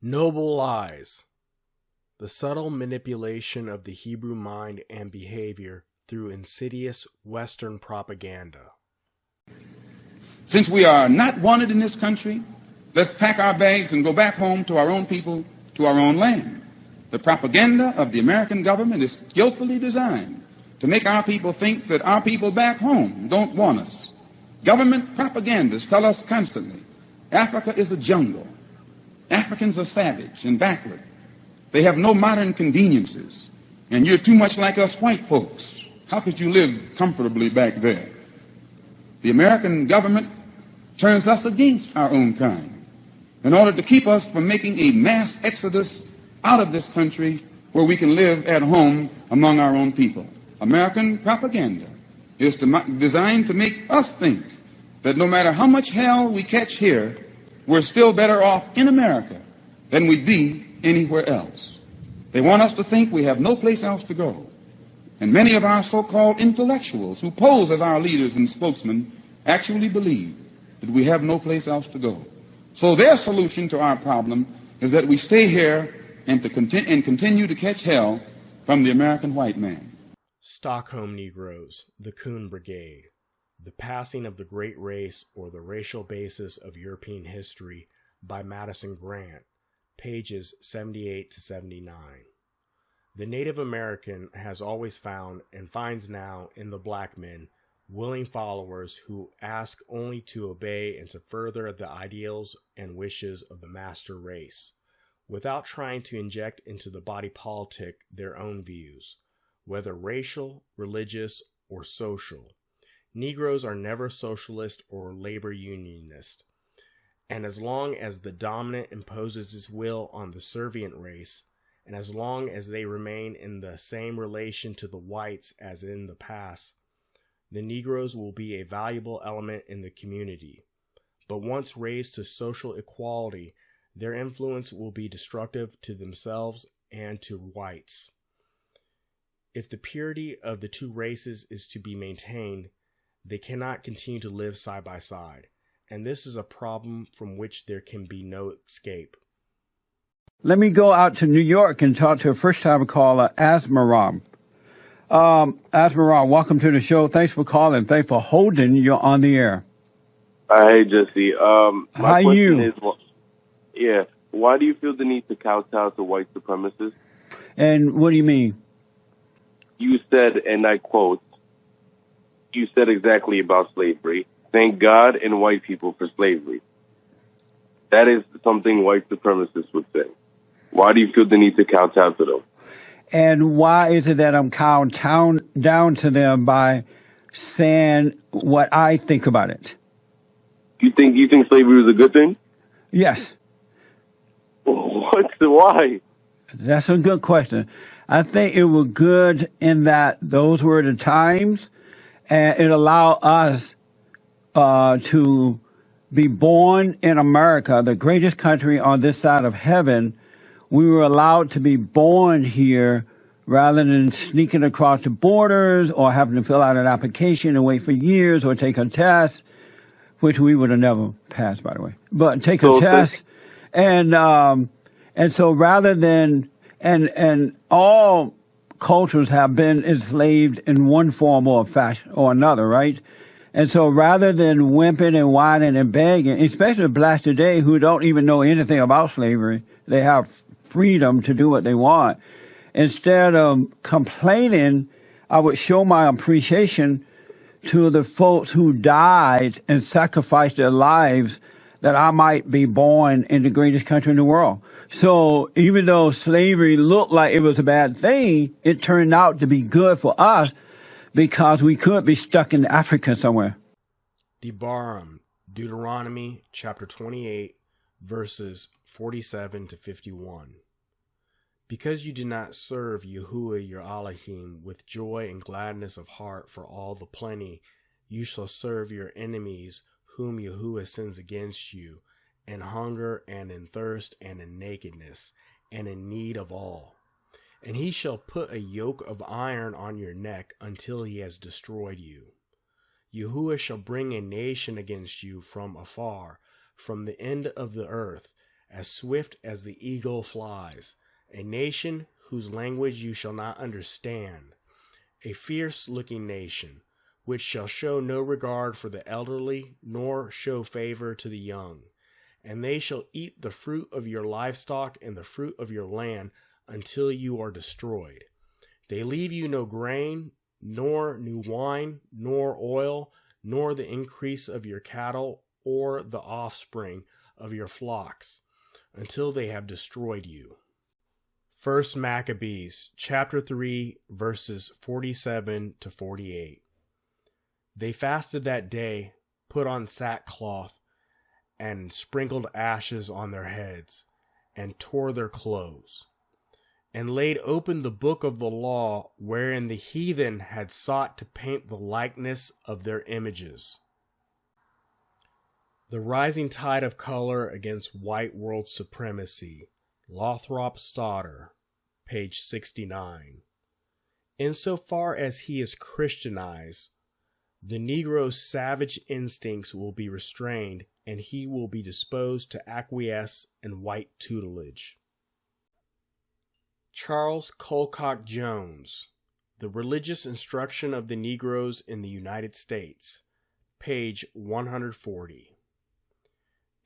Noble lies. The subtle manipulation of the Hebrew mind and behavior through insidious Western propaganda. Since we are not wanted in this country, let's pack our bags and go back home to our own people, to our own land. The propaganda of the American government is skillfully designed to make our people think that our people back home don't want us. Government propagandists tell us constantly, Africa is a jungle. Africans are savage and backward. They have no modern conveniences. And you're too much like us white folks. How could you live comfortably back there? The American government turns us against our own kind in order to keep us from making a mass exodus out of this country where we can live at home among our own people. American propaganda is designed to make us think that no matter how much hell we catch here, we're still better off in America than we'd be anywhere else. They want us to think we have no place else to go. And many of our so-called intellectuals who pose as our leaders and spokesmen actually believe that we have no place else to go. So their solution to our problem is that we stay here and continue to catch hell from the American white man. Stockholm Negroes, the Coon Brigade, The Passing of the Great Race or the Racial Basis of European History by Madison Grant, pages 78 to 79. The Native American has always found and finds now in the black men willing followers who ask only to obey and to further the ideals and wishes of the master race, without trying to inject into the body politic their own views, whether racial, religious, or social. Negroes are never socialist or labor unionist, and as long as the dominant imposes his will on the servient race, and as long as they remain in the same relation to the whites as in the past, the Negroes will be a valuable element in the community. But once raised to social equality, their influence will be destructive to themselves and to whites. If the purity of the two races is to be maintained, they cannot continue to live side by side, and this is a problem from which there can be no escape. Let me go out to New York and talk to a first-time caller, Asmaram. Asmaram, welcome to the show. Thanks for calling. Thanks for holding. You're on the air. Hey, Jesse. How My are you? question is, why do you feel the need to kowtow to white supremacists? And what do you mean? You said, and I quote, you said exactly about slavery. Thank God and white people for slavery. That is something white supremacists would say. Why do you feel the need to kowtow to them? And why is it that I'm kowtowing down to them by saying what I think about it? You think slavery was a good thing? Yes. What? Why? That's a good question. I think it was good in that those were the times, and it allowed us to be born in America, the greatest country on this side of heaven. We were allowed to be born here rather than sneaking across the borders or having to fill out an application and wait for years or take a test, which we would have never passed, by the way. But take a test. And so rather than, and all cultures have been enslaved in one form or fashion or another, right? And so rather than wimping and whining and begging, especially blacks today who don't even know anything about slavery, they have freedom to do what they want. Instead of complaining, I would show my appreciation to the folks who died and sacrificed their lives that I might be born in the greatest country in the world. So even though slavery looked like it was a bad thing, it turned out to be good for us because we could be stuck in Africa somewhere. Debarim, Deuteronomy chapter 28, verses 47 to 51. Because you did not serve Yahuwah your Elohim with joy and gladness of heart for all the plenty, you shall serve your enemies whom Yahuwah sends against you, in hunger and in thirst and in nakedness, and in need of all. And he shall put a yoke of iron on your neck until he has destroyed you. Yahuwah shall bring a nation against you from afar, from the end of the earth, as swift as the eagle flies, a nation whose language you shall not understand, a fierce-looking nation, which shall show no regard for the elderly, nor show favor to the young. And they shall eat the fruit of your livestock and the fruit of your land until you are destroyed. They leave you no grain, nor new wine, nor oil, nor the increase of your cattle, or the offspring of your flocks, until they have destroyed you. 1 Maccabees, chapter 3, verses 47 to 48. They fasted that day, put on sackcloth, and sprinkled ashes on their heads, and tore their clothes, and laid open the book of the law, wherein the heathen had sought to paint the likeness of their images. The rising tide of color against white world supremacy. Lothrop Stoddard, page 69. Insofar as he is Christianized, the Negro's savage instincts will be restrained, and he will be disposed to acquiesce in white tutelage. Charles Colcock Jones, The Religious Instruction of the Negroes in the United States, page 140.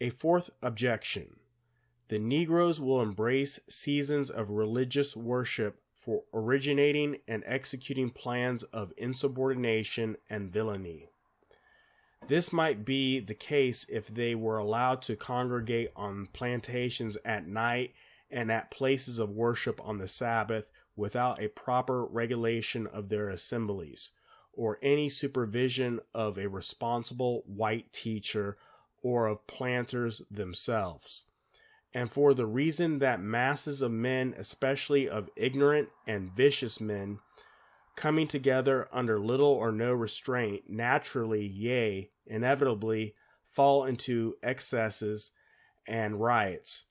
A fourth objection. The Negroes will embrace seasons of religious worship for originating and executing plans of insubordination and villainy. This might be the case if they were allowed to congregate on plantations at night and at places of worship on the Sabbath without a proper regulation of their assemblies, or any supervision of a responsible white teacher or of planters themselves. And for the reason that masses of men, especially of ignorant and vicious men, coming together under little or no restraint, naturally, yea, inevitably, fall into excesses and riots.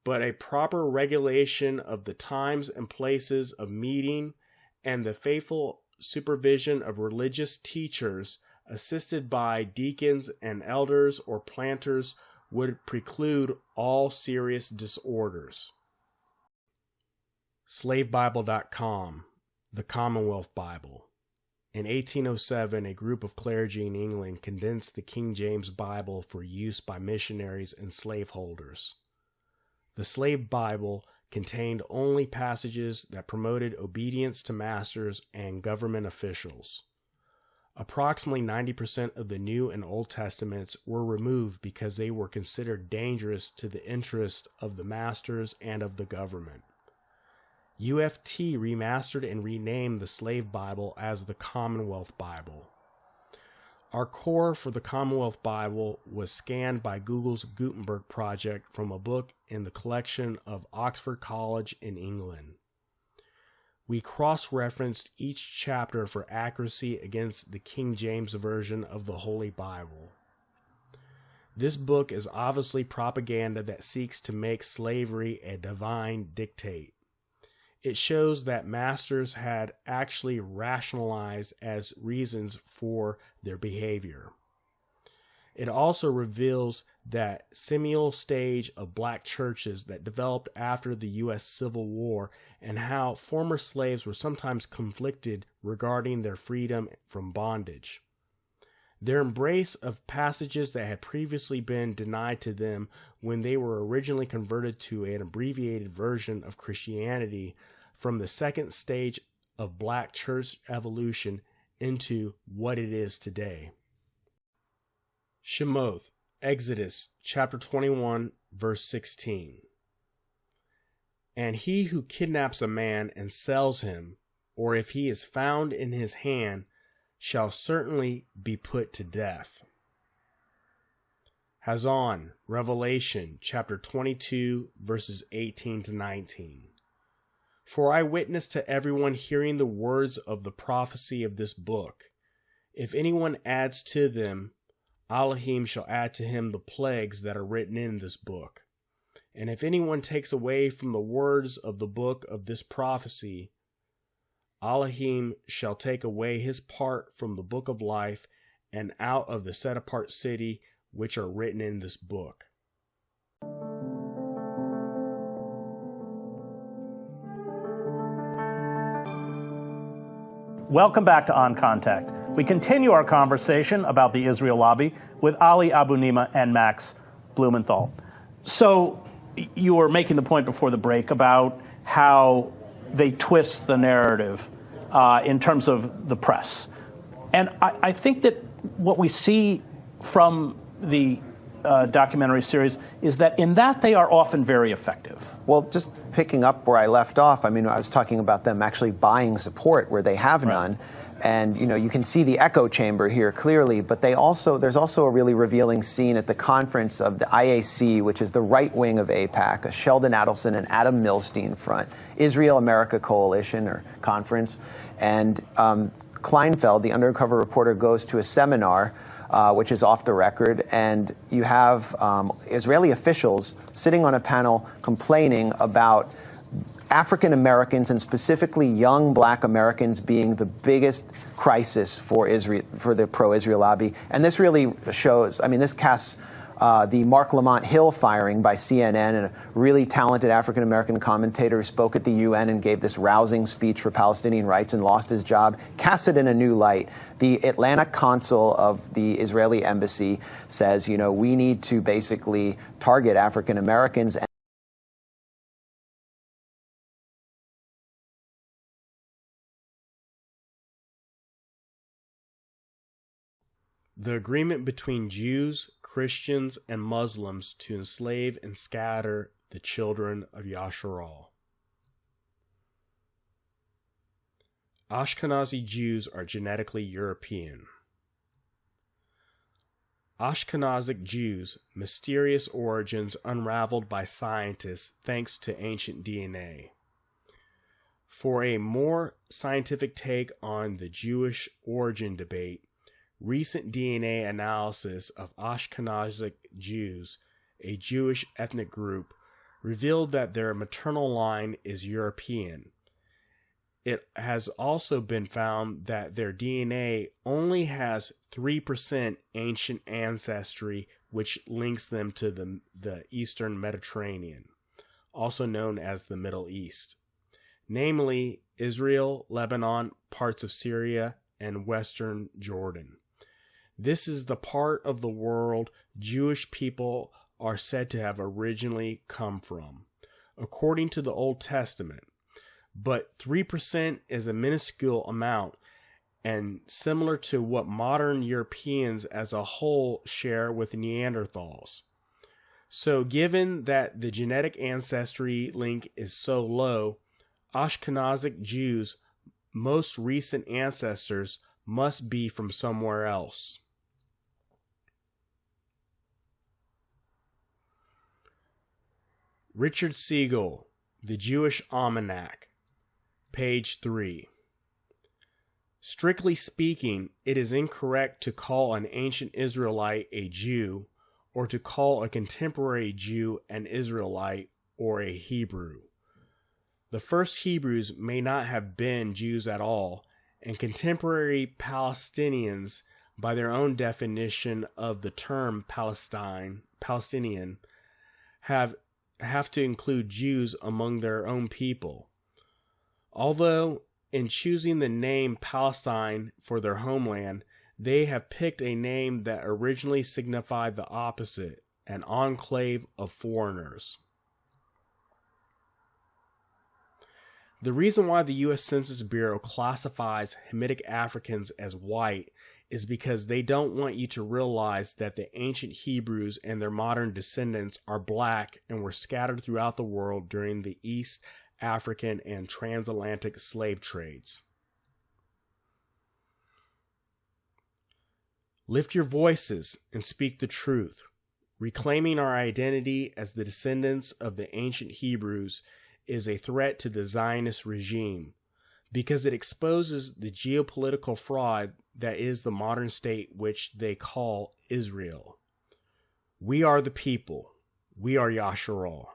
But a proper regulation of the times and places of meeting, and the faithful supervision of religious teachers, assisted by deacons and elders or planters, would preclude all serious disorders. SlaveBible.com, the Commonwealth Bible. In 1807, a group of clergy in England condensed the King James Bible for use by missionaries and slaveholders. The Slave Bible contained only passages that promoted obedience to masters and government officials. Approximately 90% of the New and Old Testaments were removed because they were considered dangerous to the interest of the masters and of the government. UFT remastered and renamed the Slave Bible as the Commonwealth Bible. Our core for the Commonwealth Bible was scanned by Google's Gutenberg project from a book in the collection of Oxford College in England. We cross-referenced each chapter for accuracy against the King James Version of the Holy Bible. This book is obviously propaganda that seeks to make slavery a divine dictate. It shows that masters had actually rationalized as reasons for their behavior. It also reveals that seminal stage of black churches that developed after the U.S. Civil War and how former slaves were sometimes conflicted regarding their freedom from bondage. Their embrace of passages that had previously been denied to them when they were originally converted to an abbreviated version of Christianity from the second stage of black church evolution into what it is today. Shemoth, Exodus chapter 21, verse 16. And he who kidnaps a man and sells him, or if he is found in his hand, shall certainly be put to death. Hazon, Revelation chapter 22, verses 18 to 19. For I witness to everyone hearing the words of the prophecy of this book. If anyone adds to them, Elohim shall add to him the plagues that are written in this book. And if anyone takes away from the words of the book of this prophecy, Elohim shall take away his part from the book of life and out of the set-apart city which are written in this book. Welcome back to On Contact. We continue our conversation about the Israel lobby with Ali Abunimah and Max Blumenthal. So you were making the point before the break about how they twist the narrative in terms of the press. And I think that what we see from the documentary series is that in that they are often very effective. Well, just picking up where I left off, I mean, I was talking about them actually buying support where they have none. And, you know, you can see the echo chamber here clearly, but there's also a really revealing scene at the conference of the IAC, which is the right wing of AIPAC, a Sheldon Adelson and Adam Milstein front, Israel-America Coalition or conference. And Kleinfeld, the undercover reporter, goes to a seminar which is off the record, and you have Israeli officials sitting on a panel complaining about African Americans and specifically young black Americans being the biggest crisis for Israel, for the pro-Israel lobby. And this really shows, I mean, this casts the Mark Lamont Hill firing by CNN, and a really talented African American commentator who spoke at the UN and gave this rousing speech for Palestinian rights and lost his job, casts it in a new light. The Atlanta consul of the Israeli embassy says, you know, we need to basically target African Americans. The agreement between Jews, Christians, and Muslims to enslave and scatter the children of Yasharal. Ashkenazi Jews are genetically European. Ashkenazic Jews, mysterious origins unraveled by scientists thanks to ancient DNA. For a more scientific take on the Jewish origin debate, recent DNA analysis of Ashkenazic Jews, a Jewish ethnic group, revealed that their maternal line is European. It has also been found that their DNA only has 3% ancient ancestry, which links them to the Eastern Mediterranean, also known as the Middle East, namely Israel, Lebanon, parts of Syria, and Western Jordan. This is the part of the world Jewish people are said to have originally come from, according to the Old Testament. But 3% is a minuscule amount, and similar to what modern Europeans as a whole share with Neanderthals. So given that the genetic ancestry link is so low, Ashkenazic Jews' most recent ancestors must be from somewhere else. Richard Siegel, The Jewish Almanac, page 3. Strictly speaking, it is incorrect to call an ancient Israelite a Jew, or to call a contemporary Jew an Israelite or a Hebrew. The first Hebrews may not have been Jews at all, and contemporary Palestinians, by their own definition of the term Palestinian, have to include Jews among their own people. Although, in choosing the name Palestine for their homeland, they have picked a name that originally signified the opposite, an enclave of foreigners. The reason why the U.S. Census Bureau classifies Hamitic Africans as white is because they don't want you to realize that the ancient Hebrews and their modern descendants are black and were scattered throughout the world during the East African and transatlantic slave trades. Lift your voices and speak the truth. Reclaiming our identity as the descendants of the ancient Hebrews is a threat to the Zionist regime because it exposes the geopolitical fraud that is the modern state which they call Israel. We are the people. We are Yasharal.